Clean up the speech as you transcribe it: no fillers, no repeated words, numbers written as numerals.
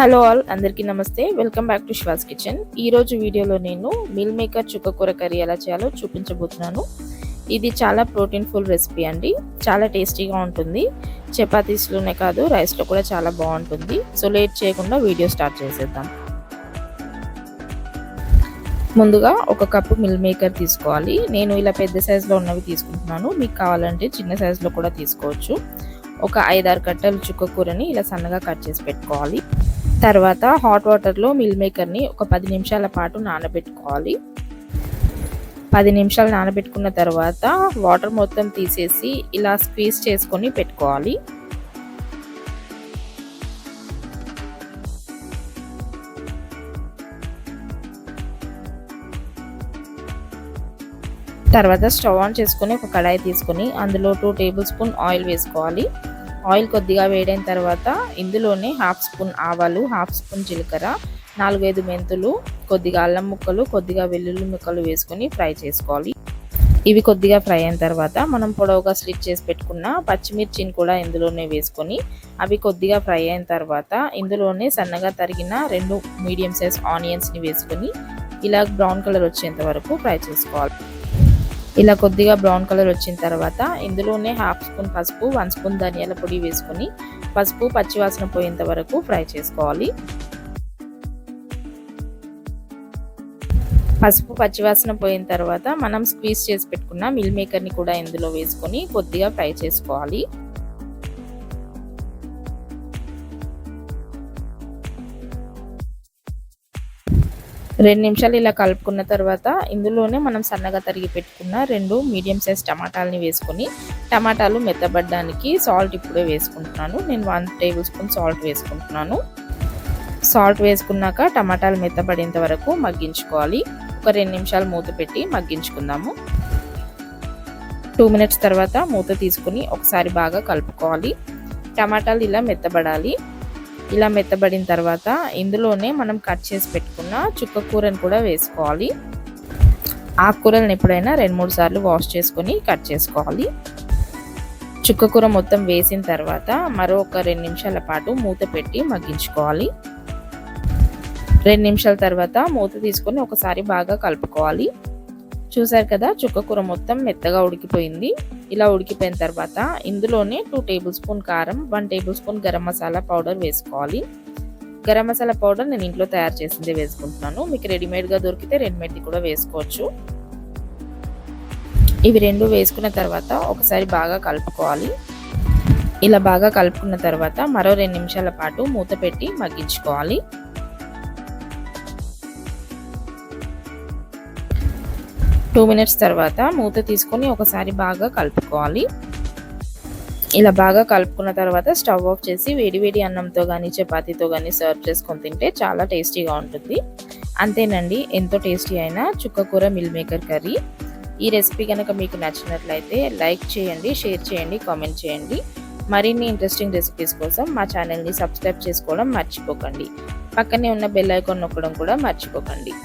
Hello all, అందరికీ నమస్తే. Welcome back to Shwas kitchen. ఈరోజు వీడియోలో నేను మిల్ మేకర్ చుక్కకూర కర్రీ ఎలా చేయాలో చూపించబోతున్నాను. ఇది చాలా ప్రోటీన్ ఫుల్ రెసిపీ అండి. చాలా టేస్టీగా ఉంటుంది. చపాతీస్లోనే కాదు, రైస్లో కూడా చాలా బాగుంటుంది. సో లేట్ చేయకుండా వీడియో స్టార్ట్ చేసేద్దాం. ముందుగా ఒక కప్పు మిల్ మేకర్ తీసుకోవాలి. నేను ఇలా పెద్ద సైజులో ఉన్నవి తీసుకుంటున్నాను. మీకు కావాలంటే చిన్న సైజులో కూడా తీసుకోవచ్చు. ఒక 5-6 కట్టలు చుక్కకూరని ఇలా సన్నగా కట్ చేసి పెట్టుకోవాలి. తర్వాత హాట్ వాటర్లో మిల్ మేకర్ని ఒక 10 నిమిషాల పాటు నానబెట్టుకోవాలి. 10 నిమిషాలు నానబెట్టుకున్న తర్వాత వాటర్ మొత్తం తీసేసి ఇలా స్క్వీజ్ చేసుకొని పెట్టుకోవాలి. తర్వాత స్టవ్ ఆన్ చేసుకొని ఒక కడాయి తీసుకొని అందులో 2 టేబుల్ స్పూన్ ఆయిల్ వేసుకోవాలి. ఆయిల్ కొద్దిగా వేడైన తర్వాత ఇందులోనే 1/2 స్పూన్ ఆవాలు, 1/2 స్పూన్ జీలకర్ర, 4-5 మెంతులు, కొద్దిగా అల్లం ముక్కలు, కొద్దిగా వెల్లుల్లి ముక్కలు వేసుకొని ఫ్రై చేసుకోవాలి. ఇవి కొద్దిగా ఫ్రై అయిన తర్వాత మనం పొడవుగా స్లిట్ చేసి పెట్టుకున్న పచ్చిమిర్చిని కూడా ఇందులోనే వేసుకొని అవి కొద్దిగా ఫ్రై అయిన తర్వాత ఇందులోనే సన్నగా తరిగిన 2 మీడియం సైజ్ ఆనియన్స్ని వేసుకొని ఇలా బ్రౌన్ కలర్ వచ్చేంత వరకు ఫ్రై చేసుకోవాలి. ఇలా కొద్దిగా బ్రౌన్ కలర్ వచ్చిన తర్వాత ఇందులోనే 1/2 స్పూన్ పసుపు, 1 స్పూన్ ధనియాల పొడి వేసుకొని పసుపు పచ్చివాసన పోయేంత వరకు ఫ్రై చేసుకోవాలి. పసుపు పచ్చివాసన పోయిన తర్వాత మనం స్క్వీజ్ చేసి పెట్టుకున్న మిల్ మేకర్ని కూడా ఇందులో వేసుకొని కొద్దిగా ఫ్రై చేసుకోవాలి. రెండు నిమిషాలు ఇలా కలుపుకున్న తర్వాత ఇందులోనే మనం సన్నగా తరిగి పెట్టుకున్న 2 మీడియం సైజ్ టమాటాలని వేసుకొని టమాటాలు మెత్తబడడానికి సాల్ట్ ఇప్పుడే వేసుకుంటున్నాను. నేను 1 టేబుల్ స్పూన్ సాల్ట్ వేసుకుంటున్నాను. సాల్ట్ వేసుకున్నాక టమాటాలు మెత్తబడేంత వరకు మగ్గించుకోవాలి. ఒక 2 నిమిషాలు మూత పెట్టి మగ్గించుకుందాము. 2 మినిట్స్ తర్వాత మూత తీసుకుని ఒకసారి బాగా కలుపుకోవాలి. టమాటాలు ఇలా మెత్తబడాలి. ఇలా మెత్తబడిన తర్వాత ఇందులోనే మనం కట్ చేసి పెట్టుకున్న చుక్కకూరను కూడా వేసుకోవాలి. ఆకుకూరలను ఎప్పుడైనా 2-3 సార్లు వాష్ చేసుకొని కట్ చేసుకోవాలి. చుక్కకూర మొత్తం వేసిన తర్వాత మరో ఒక 2 నిమిషాల పాటు మూత పెట్టి మగ్గించుకోవాలి. 2 నిమిషాల తర్వాత మూత తీసుకొని ఒకసారి బాగా కలుపుకోవాలి. చూసారు కదా, చుక్కకూర మొత్తం మెత్తగా ఉడికిపోయింది. ఇలా ఉడికిపోయిన తర్వాత ఇందులోనే 2 టేబుల్ స్పూన్ కారం, 1 table spoon garam masala powder వేసుకోవాలి. గరం మసాలా పౌడర్ నేను ఇంట్లో తయారు చేసిందే వేసుకుంటున్నాను. మీకు రెడీమేడ్గా దొరికితే రెడీమేడ్ది కూడా వేసుకోవచ్చు. ఇవి 2 వేసుకున్న తర్వాత ఒకసారి బాగా కలుపుకోవాలి. ఇలా బాగా కలుపుకున్న తర్వాత మరో 2 నిమిషాల పాటు మూత పెట్టి మగ్గించుకోవాలి. 2 మినిట్స్ తర్వాత మూత తీసుకొని ఒకసారి బాగా కలుపుకోవాలి. ఇలా బాగా కలుపుకున్న తర్వాత స్టవ్ ఆఫ్ చేసి వేడివేడి అన్నంతో కానీ చపాతీతో కానీ సర్వ్ చేసుకొని తింటే చాలా టేస్టీగా ఉంటుంది. అంతేనండి, ఎంతో టేస్టీ అయిన చుక్కకూర మిల్ మేకర్ కర్రీ. ఈ రెసిపీ కనుక మీకు నచ్చినట్లయితే లైక్ చేయండి, షేర్ చేయండి, కామెంట్ చేయండి. మరిన్ని ఇంట్రెస్టింగ్ రెసిపీస్ కోసం మా ఛానల్ని సబ్స్క్రైబ్ చేసుకోవడం మర్చిపోకండి. పక్కనే ఉన్న బెల్ ఐకాన్ నొక్కడం కూడా మర్చిపోకండి.